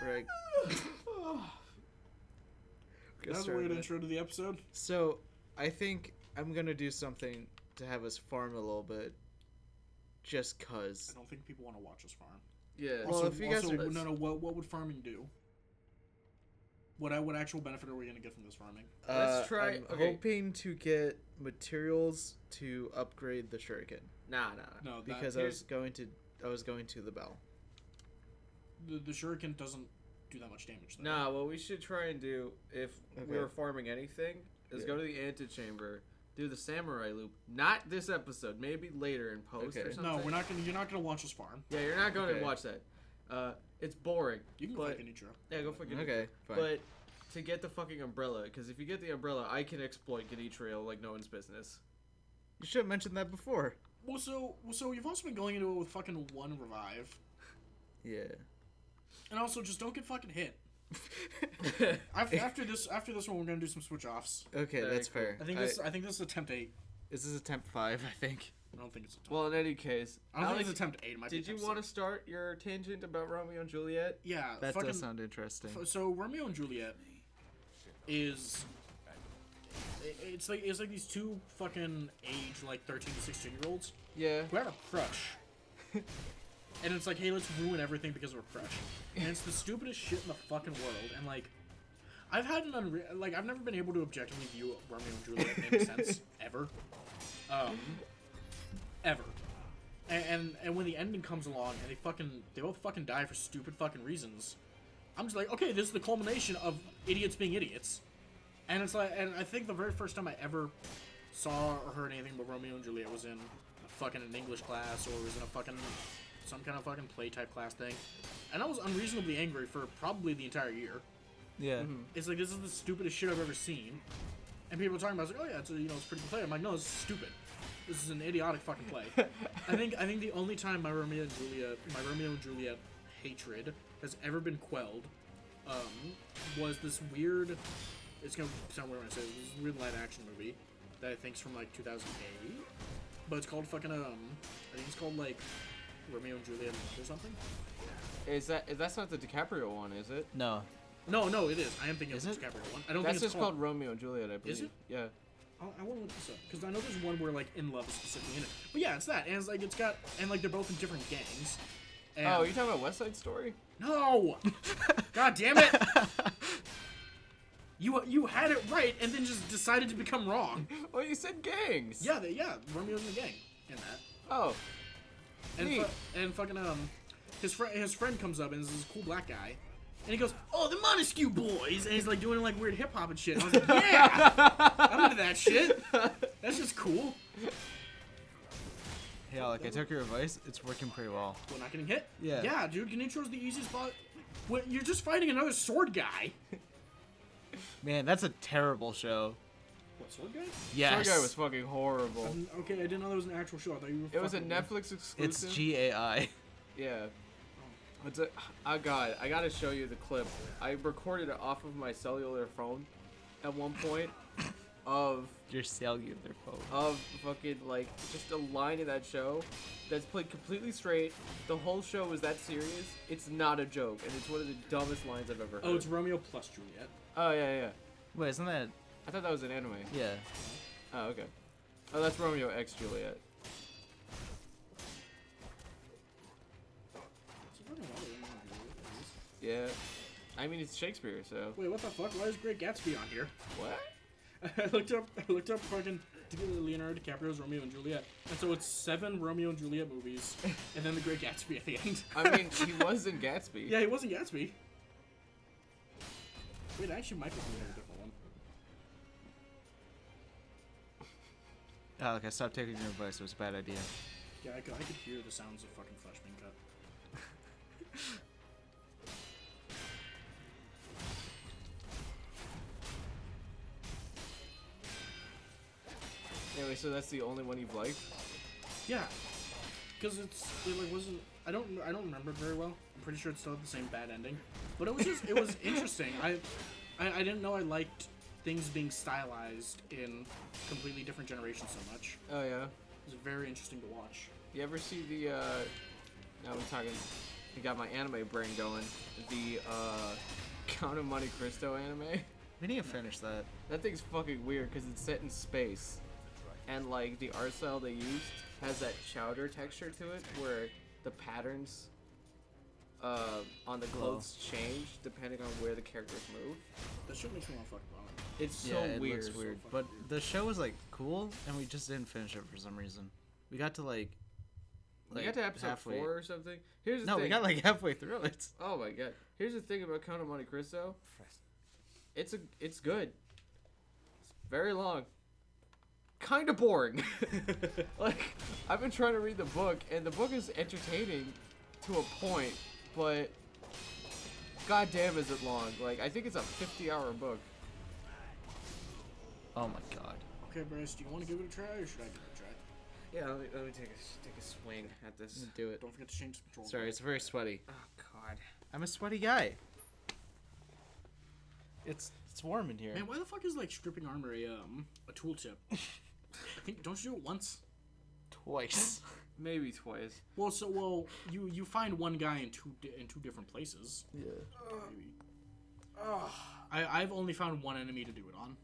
Right. That's a weird intro to the episode. So, I think I'm gonna do something to have us farm a little bit. Just cause. I don't think people want to watch us farm. Yeah. Well, if you guys are... what would farming do? What actual benefit are we gonna get from this farming? Let's try. I'm hoping to get materials to upgrade the shuriken. Nah. No, Because I was going to the bell. The shuriken doesn't do that much damage. Though. Nah, what we should try and do if we were farming anything is go to the antechamber, do the samurai loop. Not this episode, maybe later in post or something. No, you're not gonna watch us farm. Yeah, you're not going to watch that. It's boring. You can go fucking Genichiro. Yeah, go fucking Okay, fine. But to get the fucking umbrella, because if you get the umbrella, I can exploit Genichiro like no one's business. You should have mentioned that before. Well, so you've also been going into it with fucking one revive. Yeah. And also, just don't get fucking hit. After this one, we're gonna do some switch offs. Okay, Very that's cool. fair. I think this is attempt 8. This is attempt 5, I think. I don't think it's attempt. Well, in any case, I don't think it's attempt 8. It might be did you attempt want to 6. start your tangent about Romeo and Juliet? Yeah, That fucking, does sound interesting. So Romeo and Juliet is it's like these two fucking age like 13 to 16-year-olds Yeah. who have a crush. And it's like, hey, let's ruin everything because of a crush. And it's the stupidest shit in the fucking world. And like, I've had I've never been able to objectively view Romeo and Juliet in any sense ever. Ever. And when the ending comes along and they both fucking die for stupid fucking reasons, I'm just like, okay, this is the culmination of idiots being idiots. And it's like, and I think the very first time I ever saw or heard anything about Romeo and Juliet was in an English class, or was in some kind of fucking play type class thing. And I was unreasonably angry for probably the entire year. Yeah. Mm-hmm. It's like, this is the stupidest shit I've ever seen. And people are talking about it, it's like, oh yeah, it's it's a pretty good play. I'm like, no, this is stupid. This is an idiotic fucking play. I think the only time my Romeo and Juliet hatred has ever been quelled was this weird, it's gonna sound weird when I say this weird live action movie that I think's from like 2008, but it's called fucking I think it's called like Romeo and Juliet or something. That's not the DiCaprio one, is it? No. No, it is. I am thinking of the DiCaprio one. I don't That's think it's just called Romeo and Juliet, I believe. Is it? Yeah. I want to look this up because I know there's one where like in love is specifically in it. But yeah, it's that, and it's like like they're both in different gangs. And Oh, you talking about West Side Story? No! God damn it! You had it right and then just decided to become wrong. Well, you said gangs. Yeah, Romeo's in the gang in that. Oh. And Neat. and fucking his friend comes up and is this cool black guy. And he goes, "Oh, the Montesquieu boys," and he's like doing like weird hip hop and shit. And I was like, "Yeah, I'm into that shit. That's just cool." Hey, Alec, I took your advice. It's working pretty well. We're not getting hit. Yeah. Yeah, dude. Genichiro's the easiest spot. You're just fighting another sword guy. Man, that's a terrible show. What, sword guy? Yes. That guy was fucking horrible. Okay, I didn't know that was an actual show. I thought you were. It was a fucking- Netflix exclusive. It's GAI. Yeah. It's a. Oh god, I gotta show you the clip. I recorded it off of my cellular phone at one point of Your cellular phone. of fucking like just a line in that show that's played completely straight. The whole show is that serious. It's not a joke, and it's one of the dumbest lines I've ever heard. Oh, it's Romeo plus Juliet. Oh yeah. Wait, isn't that... I thought that was an anime. Yeah. Oh okay. Oh, that's Romeo x Juliet. Yeah. I mean, it's Shakespeare, so. Wait, what the fuck? Why is Great Gatsby on here? What? I looked up fucking Leonardo DiCaprio's Romeo and Juliet, and so it's 7 Romeo and Juliet movies, and then the Great Gatsby at the end. I mean, he was in Gatsby. Yeah, he wasn't Gatsby. Wait, I actually might be thinking of a different one. Alec, I stopped taking your advice. It was a bad idea. Yeah, I could hear the sounds of fucking flesh being cut. Anyway, so that's the only one you've liked? Yeah, because it like wasn't. I don't remember it very well. I'm pretty sure it still had the same bad ending, but it was interesting. I didn't know I liked things being stylized in completely different generations so much. Oh yeah. It was very interesting to watch. You ever see the? Now I'm talking it got my anime brain going. The Count of Monte Cristo anime. We need to finish that. That thing's fucking weird because it's set in space, and like the art style they used has that chowder texture to it, where the patterns on the clothes change depending on where the characters move. That shit makes me want to fucking vomit. It's so Yeah, it weird. looks weird. But the show was like cool, and we just didn't finish it for some reason. We got to We got to episode halfway. 4 or something. Here's the No, thing. we got like halfway through it. Oh my god. Here's the thing about Count of Monte Cristo. It's good. It's very long. Kind of boring. Like, I've been trying to read the book, and the book is entertaining to a point, but goddamn is it long. Like, I think it's a 50-hour book. Oh my god. Okay, Bryce, do you want to give it a try, or should I give it a try? Yeah, let me take a swing at this. Do it. Don't forget to change the controls. Sorry, it's very sweaty. Oh god. I'm a sweaty guy. It's warm in here. Man, why the fuck is like stripping armor a tooltip? I think don't you do it once? Twice. Maybe twice. Well, you find one guy in two different places. Yeah. Maybe. I've only found one enemy to do it on.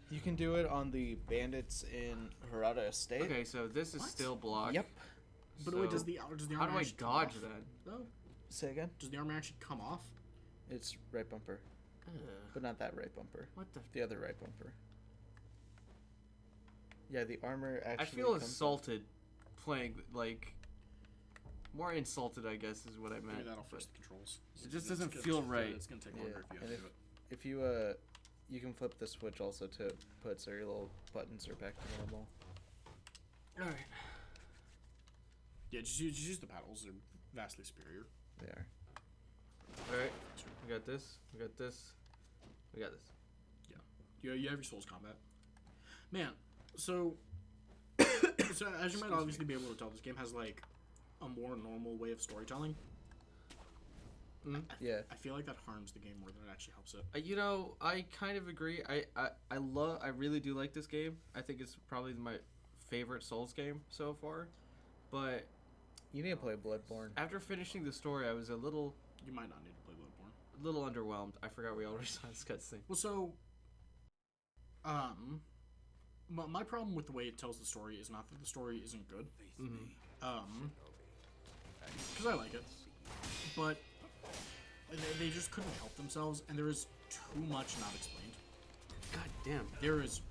You can do it on the bandits in Harada Estate. Okay, so this is What? still blocked. Yep. But So wait, does the armor how do I actually come dodge off, that? though? Say again? Does the armor actually come off? It's right bumper. But not that right bumper. What the? The other right bumper. Yeah, the armor I actually feel comes insulted playing, like, more insulted, I guess, is what I meant. Maybe that'll force the controls. It just doesn't feel right. It's gonna take Yeah, longer if you have and to do it. if you you can flip the switch also to put so your little buttons are back to normal. Alright. Yeah, just use the paddles. They're vastly superior. They are. Alright. We got this. We got this. We got this. You have your Souls combat. Man, so so as you might obviously be able to tell, this game has like a more normal way of storytelling. Yeah. I feel like that harms the game more than it actually helps it. You know, I kind of agree. I really do like this game. I think it's probably my favorite Souls game so far. But You need to play Bloodborne. after finishing the story, I was a little You might not need to play Bloodborne. underwhelmed. I forgot we already saw this cutscene. Well, so my problem with the way it tells the story is not that the story isn't good. Because I like it, but they just couldn't help themselves, and there is too much not explained. God damn. There is,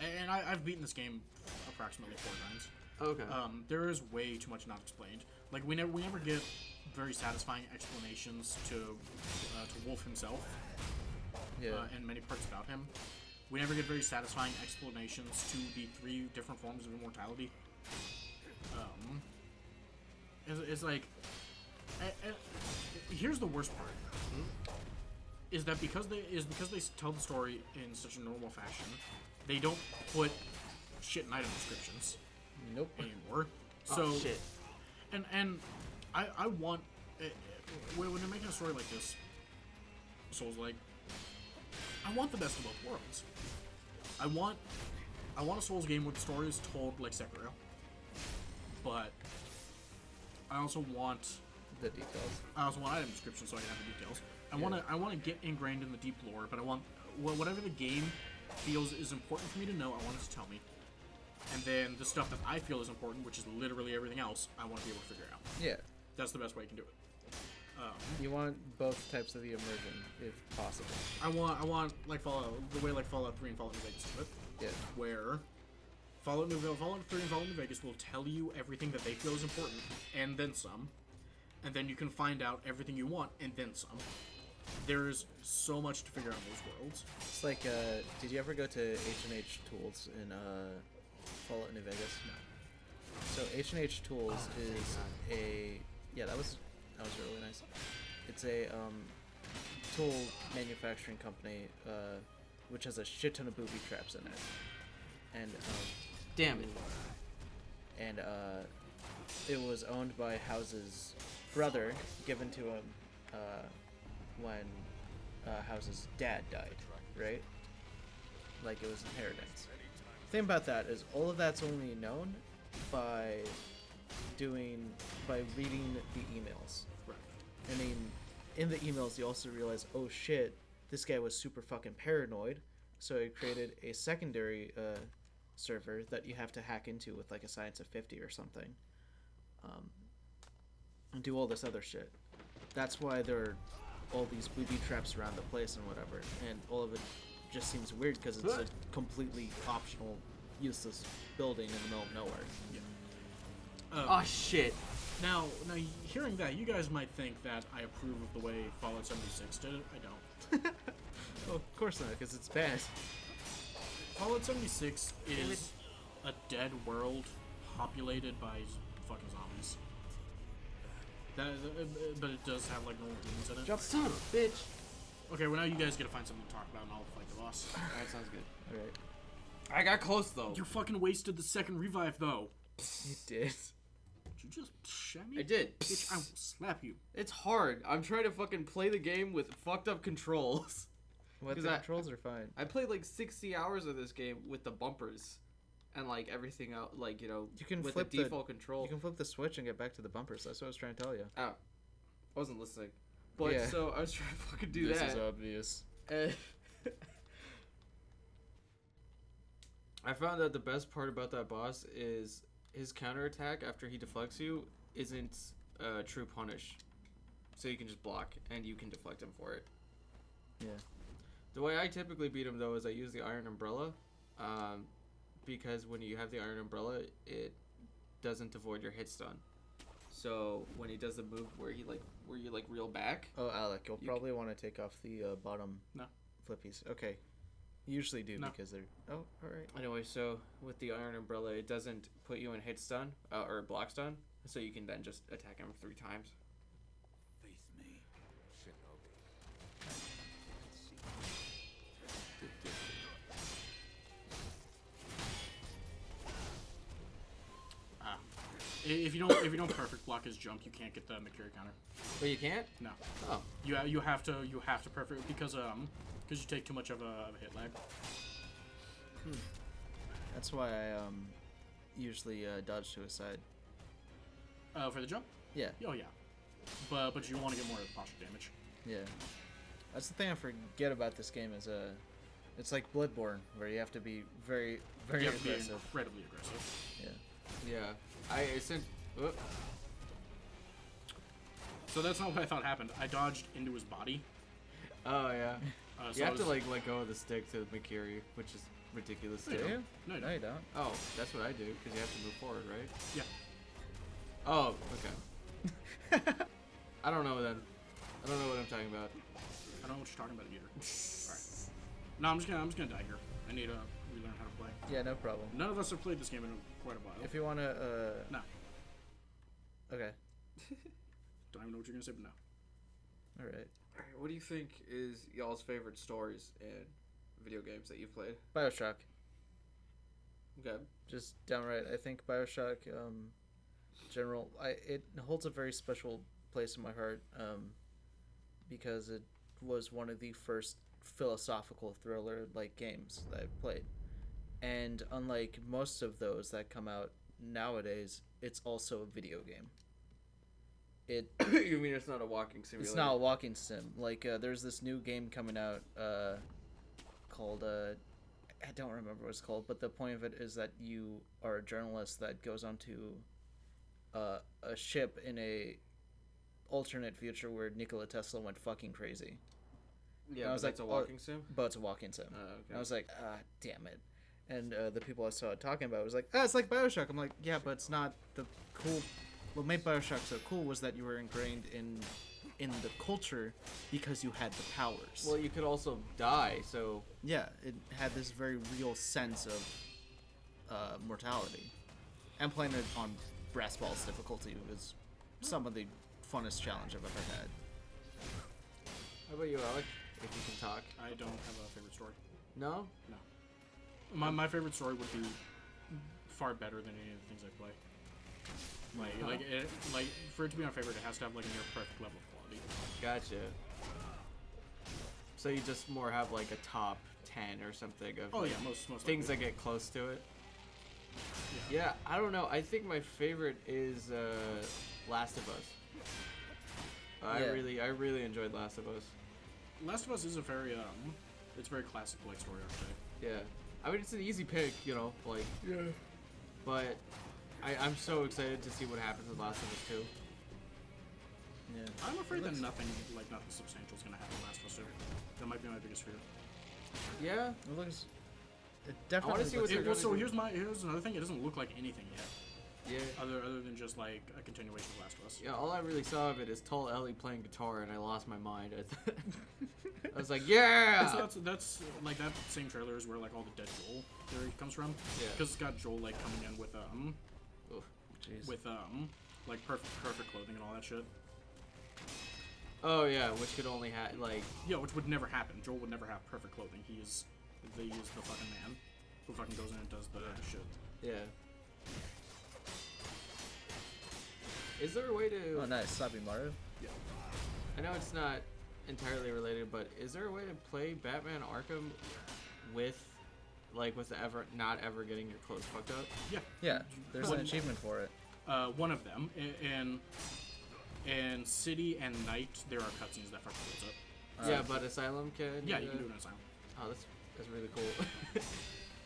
and I've beaten this game approximately 4 times. Okay. There is way too much not explained. Like we never get very satisfying explanations to Wolf himself. Yeah. And many parts about him. We never get very satisfying explanations to the 3 different forms of immortality. It's like, here's the worst part. Is that because they tell the story in such a normal fashion, they don't put shit in item descriptions Nope. anymore. Oh, So shit. and I want when they're making a story like this, Souls like, I want the best of both worlds. I want a Souls game where the story is told like Sekiro, but I also want The details. item descriptions so I can have the details. I want to get ingrained in the deep lore, but I want whatever the game feels is important for me to know. I want it to tell me, and then the stuff that I feel is important, which is literally everything else, I want to be able to figure out. Yeah. That's the best way you can do it. You want both types of the immersion, if possible. I want like Fallout, the way like Fallout 3 and Fallout New Vegas do it, Yeah. where Fallout 3 and Fallout New Vegas will tell you everything that they feel is important, and then some, and then you can find out everything you want, and then some. There's so much to figure out in those worlds. It's like, did you ever go to H&H Tools in Fallout New Vegas? No. So H&H Tools is that was really nice. It's a tool manufacturing company which has a shit ton of booby traps in it, and Damn it. and it was owned by House's brother, given to him when House's dad died, right? Like it was inheritance. The thing about that is all of that's only known by reading the emails. Right. And then in the emails, you also realize, oh shit, this guy was super fucking paranoid. So he created a secondary server that you have to hack into with like a science of 50 or something. And do all this other shit. That's why there are all these booby traps around the place and whatever. And all of it just seems weird because it's a completely optional, useless building in the middle of nowhere. Yeah. Oh shit. Now, hearing that, you guys might think that I approve of the way Fallout 76 did it. I don't. Well, of course not, because it's bad. Fallout 76 is a dead world populated by fucking zombies. But it does have like normal humans in it. Jump, son of a bitch. Okay, well now you guys gotta find something to talk about and I'll fight the boss. Alright, sounds good. Alright. I got close though. You fucking wasted the second revive though. You did. Did you just sham me? I did. Bitch, I will slap you. It's hard. I'm trying to fucking play the game with fucked up controls. What, the 'Cause controls are fine. I played like 60 hours of this game with the bumpers and like everything out, like, you know, You can with flip the default control. You can flip the switch and get back to the bumpers. That's what I was trying to tell you. Oh, I wasn't listening. But Yeah. so I was trying to fucking do this that. is obvious. And I found that the best part about that boss is his counterattack after he deflects you isn't true punish. So you can just block and you can deflect him for it. Yeah. The way I typically beat him though is I use the Iron Umbrella, because when you have the Iron Umbrella, it doesn't avoid your hit stun. So when he does the move where you reel back. Oh, Alec, you'll You probably want to take off the bottom No. flippies. Okay. You usually do No. because they're... Oh, alright. Anyway, so with the Iron Umbrella, it doesn't put you in hit stun or block stun, so you can then just attack him 3 times. Face me, Shinobi. If you don't perfect block his jump, you can't get the Mercury counter. But you can't? No. Oh. You have to perfect because you take too much of a hit lag. That's why I usually dodge to a side. For the jump? Yeah. Oh yeah. But you want to get more of the posture damage. Yeah. That's the thing I forget about this game is it's like Bloodborne where you have to be very, very You have to be aggressive. incredibly aggressive. Yeah. Yeah. I sent. So that's not what I thought happened. I dodged into his body. Oh yeah. So You I have to was- like let go of the stick to Mikiri, which is ridiculous No, you too. don't. No, you No, don't. you don't. Oh, that's what I do because you have to move forward, right? Yeah. Oh, okay. I don't know then. I don't know what I'm talking about. I don't know what you're talking about either. Alright. No, I'm just gonna die here. I need to relearn how to play. Yeah, no problem. None of us have played this game in quite a while. If you want to... No. Okay. Don't even know what you're gonna say, but no. Alright. Alright, what do you think is y'all's favorite stories in video games that you've played? Bioshock. Okay. Just downright, I think Bioshock, general, it holds a very special place in my heart, because it was one of the first philosophical thriller-like games that I've played. And unlike most of those that come out nowadays, it's also a video game. You mean it's not a walking simulator? It's not a walking sim. Like, there's this new game coming out, called, I don't remember what it's called, but the point of it is that you are a journalist that goes onto a ship in a alternate future where Nikola Tesla went fucking crazy. Yeah, I but was that's like, a walking sim? But it's a walking sim. Oh, And I was like, damn it. And the people I saw talking about it was like, it's like Bioshock. I'm like, yeah, but it's not the cool... What made Bioshock so cool was that you were ingrained in the culture because you had the powers. Well, you could also die, so... Yeah, it had this very real sense of mortality. And playing it on brass balls difficulty was some of the funnest challenge I've ever had. How about you, Alec? If you can talk. I don't have a favorite story. No? No. My favorite story would be far better than any of the things I play. Like for it to be my favorite, it has to have like a near perfect level of quality. Gotcha. So you just more have like a top 10 or something of Oh like, yeah, most things likely. that get close to it. Yeah. Yeah, I don't know. I think my favorite is Last of Us. I Yeah. really enjoyed Last of Us. Last of Us is a very it's very classic like story archetype. Yeah, I mean it's an easy pick, you know, like. Yeah. But I'm so excited to see what happens with Last of Us 2. Yeah. I'm afraid that looks- nothing substantial is gonna happen in Last of Us 2. That might be my biggest fear. Yeah, It looks. It definitely. see what looks they're like- gonna do. Here's another thing. It doesn't look like anything yet, yeah. other than just like a continuation of Last of Us. Yeah, all I really saw of it is tall Ellie playing guitar, and I lost my mind. I was like, yeah! So that's like that same trailer is where like all the dead Joel theory comes from. Yeah. Because it's got Joel like coming in with Jeez. like perfect clothing and all that shit. Oh yeah, which could only have like. Yeah, which would never happen. Joel would never have perfect clothing. He is the fucking man who fucking goes in and does the shit. Yeah. Is there a way to? Oh, nice. Sloppy Mario. I know it's not entirely related, but is there a way to play Batman Arkham with not ever getting your clothes fucked up? Yeah. Yeah. There's an One- achievement for it. One of them in City and Night there are cutscenes that fuck clothes up. Yeah, but Asylum can. Yeah, you can do it in Asylum. Oh, that's really cool.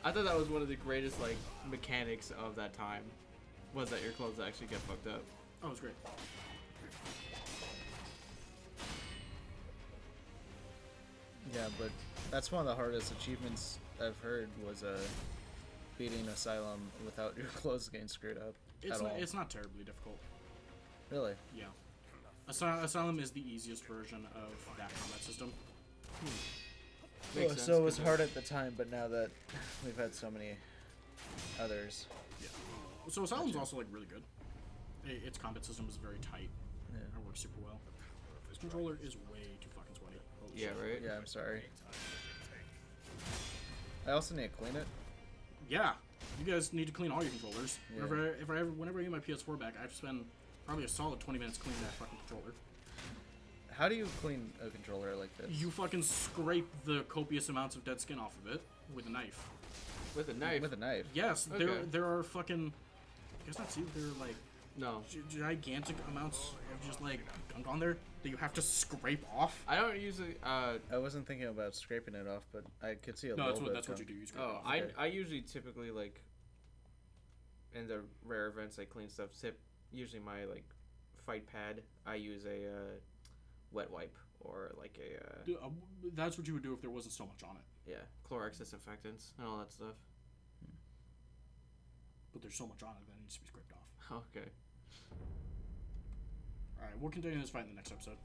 I thought that was one of the greatest like mechanics of that time, was that your clothes actually get fucked up. Oh, it was great. Yeah, but that's one of the hardest achievements I've heard was beating Asylum without your clothes getting screwed up It's not terribly difficult. Really? Yeah. Asylum is the easiest version of that combat system. Makes sense, so it was 'cause hard at the time, but now that we've had so many others, Yeah. So Asylum's also like really good. Its combat system is very tight. yeah. It works super well. This controller is way too fucking sweaty. Holy Yeah, shit. right. Yeah, I'm sorry. I also need to clean it. Yeah. You guys need to clean all your controllers. Yeah. Whenever I get my PS4 back, I have to spend probably a solid 20 minutes cleaning that fucking controller. How do you clean a controller like this? You fucking scrape the copious amounts of dead skin off of it with a knife. With a knife. With a knife. Yes, Okay. there are fucking. You guys not see there are like No. gigantic amounts of just like gunk on there that you have to scrape off. I don't usually. I wasn't thinking about scraping it off, but I could see a No, little that's bit. what you do. You scrape Oh, it off. Okay. I usually typically like. In the rare events I clean stuff, usually my like fight pad. I use a wet wipe or like a That's what you would do if there wasn't so much on it. yeah Clorox disinfectants and all that stuff. But there's so much on it that it needs to be scraped off. Okay. Alright, we'll continue this fight in the next episode.